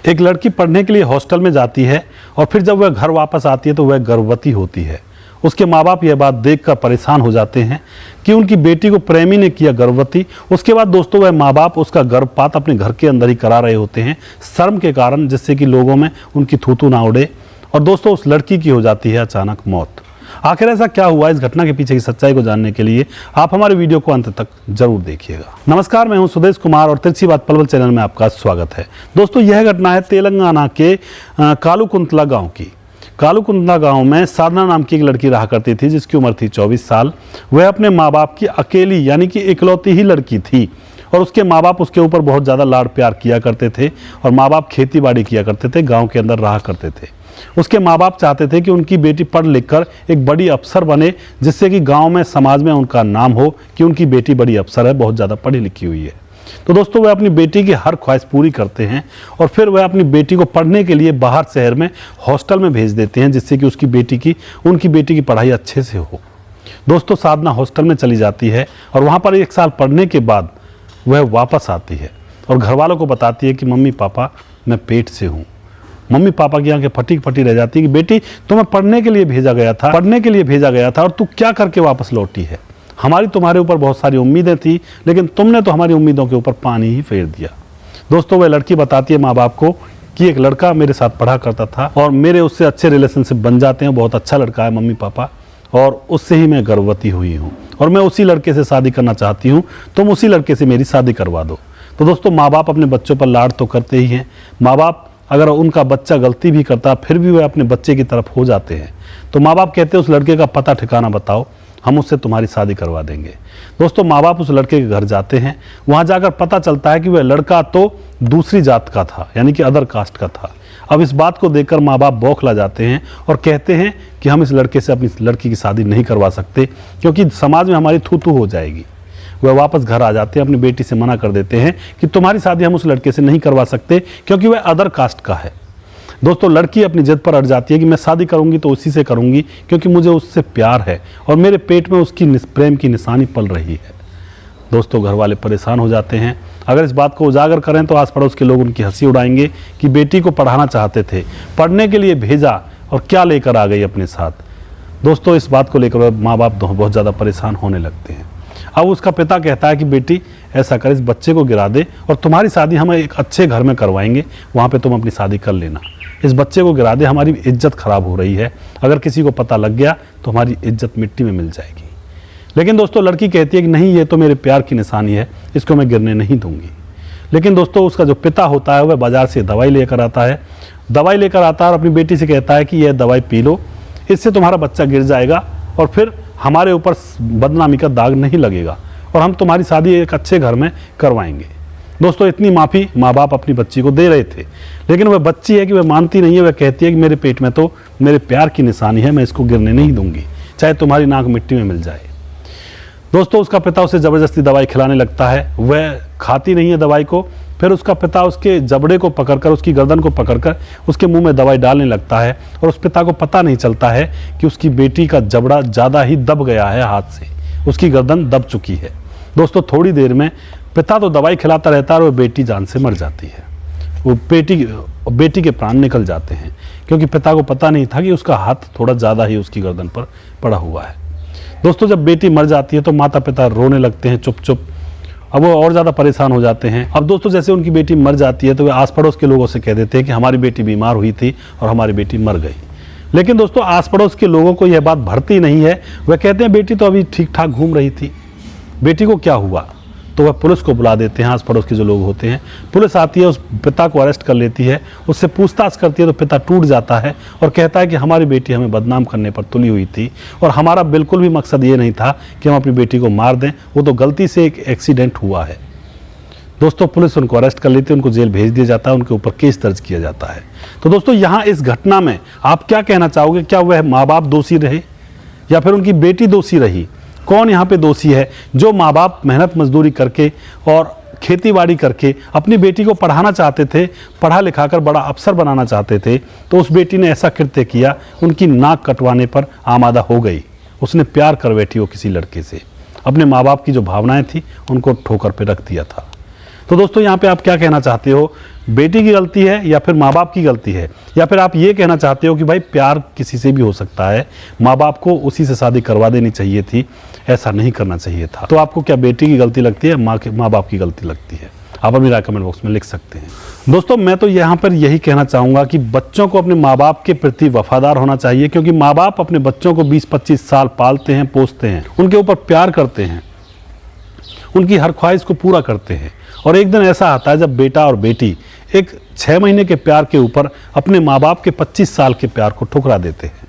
एक लड़की पढ़ने के लिए हॉस्टल में जाती है और फिर जब वह घर वापस आती है तो वह गर्भवती होती है। उसके माँ बाप यह बात देखकर परेशान हो जाते हैं कि उनकी बेटी को प्रेमी ने किया गर्भवती। उसके बाद दोस्तों वह माँ बाप उसका गर्भपात अपने घर के अंदर ही करा रहे होते हैं शर्म के कारण, जिससे कि लोगों में उनकी थूथू ना उड़े। और दोस्तों उस लड़की की हो जाती है अचानक मौत। आखिर ऐसा क्या हुआ, इस घटना के पीछे की सच्चाई को जानने के लिए आप हमारे वीडियो को अंत तक जरूर देखिएगा। नमस्कार, मैं हूं सुदेश कुमार और तिरछी बात पलवल चैनल में आपका स्वागत है। दोस्तों यह घटना है तेलंगाना के कालुकुंतला गांव की। कालुकुंतला गांव में साधना नाम की एक लड़की रहा करती थी जिसकी उम्र थी 24 साल। वह अपने माँ बाप की अकेली यानी कि इकलौती ही लड़की थी और उसके माँ बाप उसके ऊपर बहुत ज़्यादा लाड़ प्यार किया करते थे और माँ बाप खेती बाड़ी किया करते थे, गाँव के अंदर रहा करते थे। उसके माँ बाप चाहते थे कि उनकी बेटी पढ़ लिख कर एक बड़ी अफसर बने, जिससे कि गांव में समाज में उनका नाम हो कि उनकी बेटी बड़ी अफसर है, बहुत ज़्यादा पढ़ी लिखी हुई है। तो दोस्तों वह अपनी बेटी की हर ख्वाहिश पूरी करते हैं और फिर वह अपनी बेटी को पढ़ने के लिए बाहर शहर में हॉस्टल में भेज देते हैं, जिससे कि उनकी बेटी की पढ़ाई अच्छे से हो। दोस्तों साधना हॉस्टल में चली जाती है और वहाँ पर 1 साल पढ़ने के बाद वह वापस आती है और घर वालों को बताती है कि मम्मी पापा मैं पेट से हूँ। मम्मी पापा की आंखें फटी फटी रह जाती है कि बेटी तुम्हें पढ़ने के लिए भेजा गया था और तू क्या करके वापस लौटी है। हमारी तुम्हारे ऊपर बहुत सारी उम्मीदें थी, लेकिन तुमने तो हमारी उम्मीदों के ऊपर पानी ही फेर दिया। दोस्तों वह लड़की बताती है माँ बाप को कि एक लड़का मेरे साथ पढ़ा करता था और मेरे उससे अच्छे रिलेशनशिप बन जाते हैं, बहुत अच्छा लड़का है मम्मी पापा, और उससे ही मैं गर्भवती हुई हूँ और मैं उसी लड़के से शादी करना चाहती हूँ, तुम उसी लड़के से मेरी शादी करवा दो। तो दोस्तों माँ बाप अपने बच्चों पर लाड़ तो करते ही हैं। माँ बाप अगर उनका बच्चा गलती भी करता फिर भी वह अपने बच्चे की तरफ हो जाते हैं। तो माँ बाप कहते हैं उस लड़के का पता ठिकाना बताओ, हम उससे तुम्हारी शादी करवा देंगे। दोस्तों माँ बाप उस लड़के के घर जाते हैं। वहाँ जाकर पता चलता है कि वह लड़का तो दूसरी जात का था, यानी कि अदर कास्ट का था। अब इस बात को देखकर माँ बाप बौखला जाते हैं और कहते हैं कि हम इस लड़के से अपनी लड़की की शादी नहीं करवा सकते क्योंकि समाज में हमारी थू थू हो जाएगी। वह वापस घर आ जाते हैं, अपनी बेटी से मना कर देते हैं कि तुम्हारी शादी हम उस लड़के से नहीं करवा सकते क्योंकि वह अदर कास्ट का है। दोस्तों लड़की अपनी जिद पर अड़ जाती है कि मैं शादी करूंगी तो उसी से करूंगी क्योंकि मुझे उससे प्यार है और मेरे पेट में उसकी प्रेम की निशानी पल रही है। दोस्तों घर वाले परेशान हो जाते हैं। अगर इस बात को उजागर करें तो आस पड़ोस के लोग उनकी हंसी उड़ाएंगे कि बेटी को पढ़ाना चाहते थे, पढ़ने के लिए भेजा और क्या लेकर आ गई अपने साथ। दोस्तों इस बात को लेकर माँ बाप बहुत ज़्यादा परेशान होने लगते हैं। अब उसका पिता कहता है कि बेटी ऐसा कर, इस बच्चे को गिरा दे और तुम्हारी शादी हम एक अच्छे घर में करवाएंगे, वहाँ पे तुम अपनी शादी कर लेना। इस बच्चे को गिरा दे, हमारी इज्जत खराब हो रही है, अगर किसी को पता लग गया तो हमारी इज्जत मिट्टी में मिल जाएगी। लेकिन दोस्तों लड़की कहती है कि नहीं, ये तो मेरे प्यार की निशानी है, इसको मैं गिरने नहीं दूंगी। लेकिन दोस्तों उसका जो पिता होता है वह बाजार से दवाई लेकर आता है और अपनी बेटी से कहता है कि यह दवाई पी लो, इससे तुम्हारा बच्चा गिर जाएगा और फिर हमारे ऊपर बदनामी का दाग नहीं लगेगा और हम तुम्हारी शादी एक अच्छे घर में करवाएंगे। दोस्तों इतनी माफ़ी माँ बाप अपनी बच्ची को दे रहे थे, लेकिन वह बच्ची है कि वह मानती नहीं है। वह कहती है कि मेरे पेट में तो मेरे प्यार की निशानी है, मैं इसको गिरने नहीं दूंगी, चाहे तुम्हारी नाक मिट्टी में मिल जाए। दोस्तों उसका पिता उसे ज़बरदस्ती दवाई खिलाने लगता है। वह खाती नहीं है दवाई को। फिर उसका पिता उसके जबड़े को पकड़कर, उसकी गर्दन को पकड़कर उसके मुंह में दवाई डालने लगता है और उस पिता को पता नहीं चलता है कि उसकी बेटी का जबड़ा ज़्यादा ही दब गया है, हाथ से उसकी गर्दन दब चुकी है। दोस्तों थोड़ी देर में पिता तो दवाई खिलाता रहता है और वह बेटी जान से मर जाती है। वो बेटी के प्राण निकल जाते हैं क्योंकि पिता को पता नहीं था कि उसका हाथ थोड़ा ज़्यादा ही उसकी गर्दन पर पड़ा हुआ है। दोस्तों जब बेटी मर जाती है तो माता पिता रोने लगते हैं चुप चुप। अब वो और ज़्यादा परेशान हो जाते हैं। अब दोस्तों जैसे उनकी बेटी मर जाती है तो वे आस पड़ोस के लोगों से कह देते हैं कि हमारी बेटी बीमार हुई थी और हमारी बेटी मर गई। लेकिन दोस्तों आस पड़ोस के लोगों को यह बात भरती नहीं है। वह कहते हैं बेटी तो अभी ठीक ठाक घूम रही थी, बेटी को क्या हुआ। तो वह पुलिस को बुला देते हैं, आस पड़ोस के जो लोग होते हैं। पुलिस आती है, उस पिता को अरेस्ट कर लेती है, उससे पूछताछ करती है तो पिता टूट जाता है और कहता है कि हमारी बेटी हमें बदनाम करने पर तुली हुई थी और हमारा बिल्कुल भी मकसद ये नहीं था कि हम अपनी बेटी को मार दें, वो तो गलती से एक एक्सीडेंट हुआ है। दोस्तों पुलिस उनको अरेस्ट कर लेती है, उनको जेल भेज दिया जाता है, उनके ऊपर केस दर्ज किया जाता है। तो दोस्तों यहाँ इस घटना में आप क्या कहना चाहोगे? क्या वह माँ बाप दोषी रहे या फिर उनकी बेटी दोषी रही? कौन यहाँ पे दोषी है? जो माँ बाप मेहनत मजदूरी करके और खेती बाड़ी करके अपनी बेटी को पढ़ाना चाहते थे, पढ़ा लिखा कर बड़ा अफसर बनाना चाहते थे, तो उस बेटी ने ऐसा कृत्य किया, उनकी नाक कटवाने पर आमादा हो गई। उसने प्यार कर बैठी हो किसी लड़के से, अपने माँ बाप की जो भावनाएं थी उनको ठोकर पे रख दिया था। तो दोस्तों यहाँ पे आप क्या कहना चाहते हो? बेटी की गलती है या फिर माँ बाप की गलती है, या फिर आप ये कहना चाहते हो कि भाई प्यार किसी से भी हो सकता है, माँ बाप को उसी से शादी करवा देनी चाहिए थी, ऐसा नहीं करना चाहिए था। तो आपको क्या बेटी की गलती लगती है, माँ बाप की गलती लगती है? आप अपनी राय कमेंट बॉक्स में लिख सकते हैं। दोस्तों, मैं तो यहाँ पर यही कहना चाहूँगा कि बच्चों को अपने माँ बाप के प्रति वफादार होना चाहिए, क्योंकि माँ बाप अपने बच्चों को 20-25 साल पालते हैं, पोसते हैं, उनके ऊपर प्यार करते हैं, उनकी हर ख्वाहिश को पूरा करते हैं। और एक दिन ऐसा आता है जब बेटा और बेटी एक 6 महीने के प्यार के ऊपर अपने माँ बाप के 25 साल के प्यार को ठुकरा देते हैं।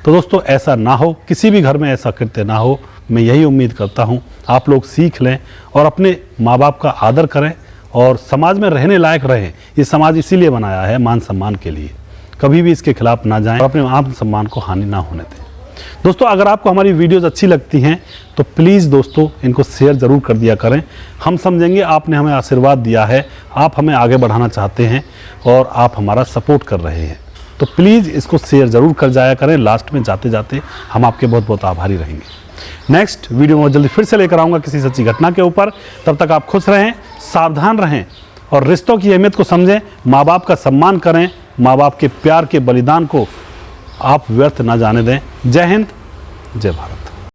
तो दोस्तों, ऐसा ना हो, किसी भी घर में ऐसा कृत्य ना हो। मैं यही उम्मीद करता हूँ आप लोग सीख लें और अपने माँ बाप का आदर करें और समाज में रहने लायक रहें। ये समाज इसीलिए बनाया है, मान सम्मान के लिए। कभी भी इसके खिलाफ ना जाएं और अपने आत्म सम्मान को हानि ना होने दें। दोस्तों, अगर आपको हमारी वीडियोस अच्छी लगती हैं तो प्लीज़ दोस्तों इनको शेयर ज़रूर कर दिया करें। हम समझेंगे आपने हमें आशीर्वाद दिया है, आप हमें आगे बढ़ाना चाहते हैं और आप हमारा सपोर्ट कर रहे हैं। तो प्लीज़ इसको शेयर ज़रूर कर जाया करें। लास्ट में जाते जाते हम आपके बहुत बहुत आभारी रहेंगे। नेक्स्ट वीडियो में जल्दी फिर से लेकर आऊँगा किसी सच्ची घटना के ऊपर। तब तक आप खुश रहें, सावधान रहें और रिश्तों की अहमियत को समझें। माँ बाप का सम्मान करें, माँ बाप के प्यार के बलिदान को आप व्यर्थ ना जाने दें। जय हिंद, जय भारत।